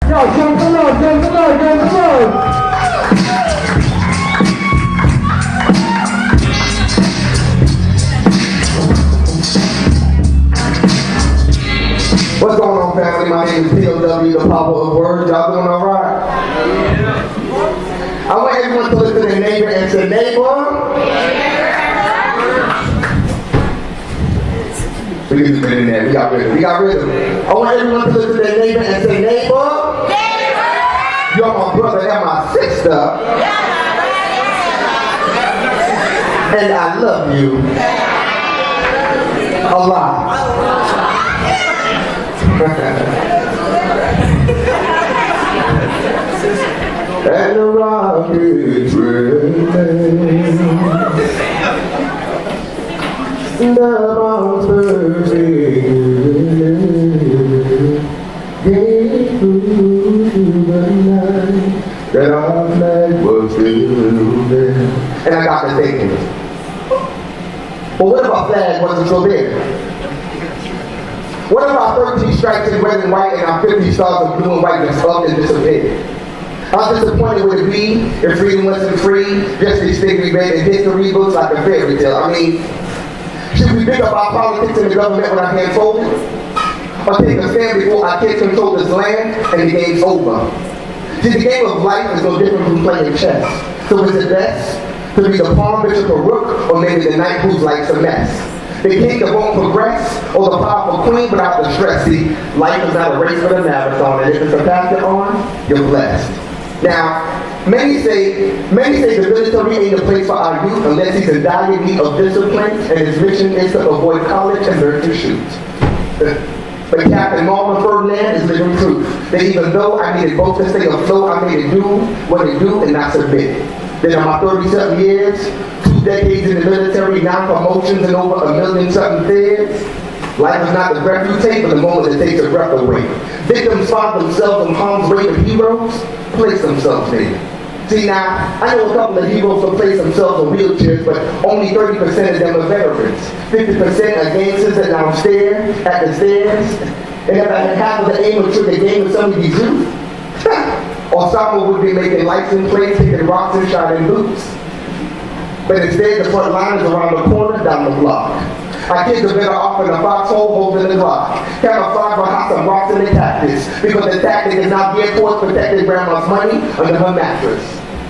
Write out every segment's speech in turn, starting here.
Yo, jump the Lord, jump the Lord, jump the Lord. What's going on, family? My name is POW, the Papa of Words. Y'all doing all right? I want everyone to look to their neighbor and say, neighbor. We can do it in there. We got rhythm. We got rhythm. I want everyone to look to their neighbor and say, neighbor. You're my brother and my sister. And I love you a lot. And the rocket's red, the monsters gave through to the night that our flag was still moving. And I got to thinking, well, what if our flag wasn't so big? What if our 13 stripes in red and white and our 50 stars of blue and white just up and disappeared? How disappointed would it be if freedom wasn't free, just to stick we read in history books like a fairy tale? I mean, should we pick up our politics in the government with our hands folded? Or take a stand before our kids control this land and the game's over? See, the game of life is no different from playing chess. So is it best to be the pawn, bishop, or rook, or maybe the knight whose life's a mess? The king that won't progress, or the powerful queen without the stress. See, life is not a race but a marathon, and if it's a path you're on, you're blessed. Now, many say the military ain't a place for our youth unless he's in dire need of discipline, and his mission is to avoid college and learn to shoot. But Captain Marvin Ferdinand is living proof that even though I needed both to stay afloat, I made it do what it do and not submit. Then in my 30-something years, 2 decades in the military, 9 promotions and over 1 million-something feds, life is not the breath you take, but the moment it takes your breath away. Victims find themselves in harm's way, but heroes place themselves there. See now, I know a couple of heroes who place themselves in wheelchairs, but only 30% of them are veterans. 50% are gangsters that downstairs, at the stairs. And if I had half of the aim of trick the game of some of these youth, or someone would be making license plates, taking rocks and shining boots. But instead, the front line is around the corner, down the block. Our kids are better off in a foxhole holding the rock. Camouflage behind some rocks and the cactus, because the tactic is not geared towards protecting grandma's money under her mattress.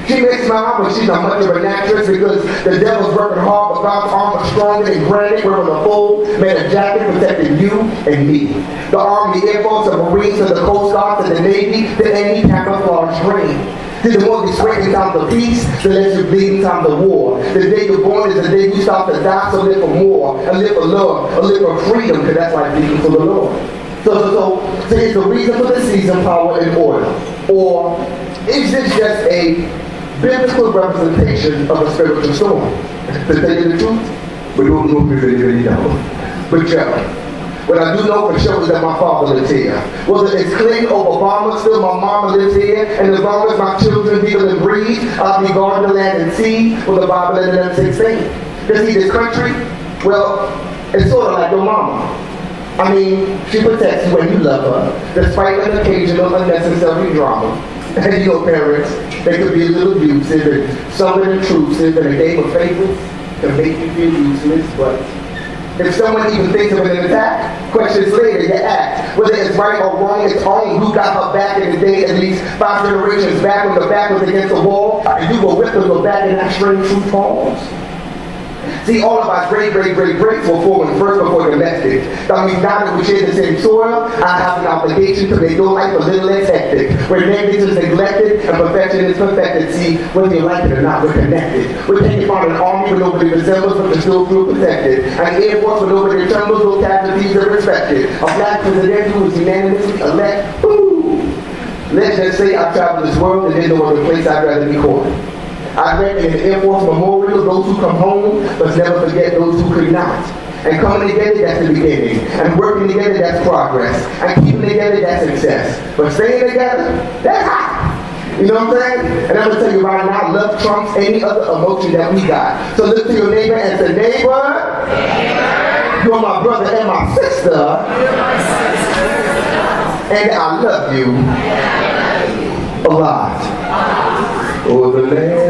She may smile, but she's not much of an actress because the devil's working hard, but God's arm is stronger than granite, wearing a full metal jacket protecting you and me. The Army, the Air Force, the Marines, and the Coast Guard, and the Navy, the any camouflage ring. See, the more you sweat in times of peace, the less you bleed in times of war. The day you're born is the day you start to die, so live for more, and live for love, and live for freedom, because that's like living for the Lord. So it's the reason for the season, power, and order. Or is this just a biblical representation of a spiritual storm? To tell you the truth, we don't know if we really know. But yeah. What I do know for sure is that my father lives here. Whether it's Clinton or Obama, still my mama lives here. And as long as my children deal and breathe, I'll be guarding the land and sea with the Bible in them 16. You see, this country, well, it's sort of like your mama. I mean, she protects you when you love her, despite an occasional unnecessary drama. And you know, parents, they could be a little abusive and somewhat intrusive, and a game of favorites can make you feel useless, but if someone even thinks of an attack, questions later, you act. Whether it's right or wrong, it's only who got her back in the day, at least 5 generations back when the back was against the wall, and you were with them go back in that strange true pause. See, all of our great were formed first before domestic. That means now that we share the same soil, I have an obligation to make your life a little less hectic. Where negligence is neglected and perfection is perfected. See, whether you like it or not, we're connected. We can't find an army where nobody resembles, but the still group protected. An air force where nobody trembles, no casualties are respected. A black president who is unanimously elect. Ooh. Let's just say I've traveled this world and there's no other place I'd rather be caught. I read in the Air Force Memorial, those who come home, but never forget those who could not. And coming together, that's the beginning. And working together, that's progress. And keeping together, that's success. But staying together, that's hot. You know what I'm saying? And I'm going to tell you right now, love trumps any other emotion that we got. So look to your neighbor and say, neighbor, you're my brother and my sister, and I love you. lot. Oh, the land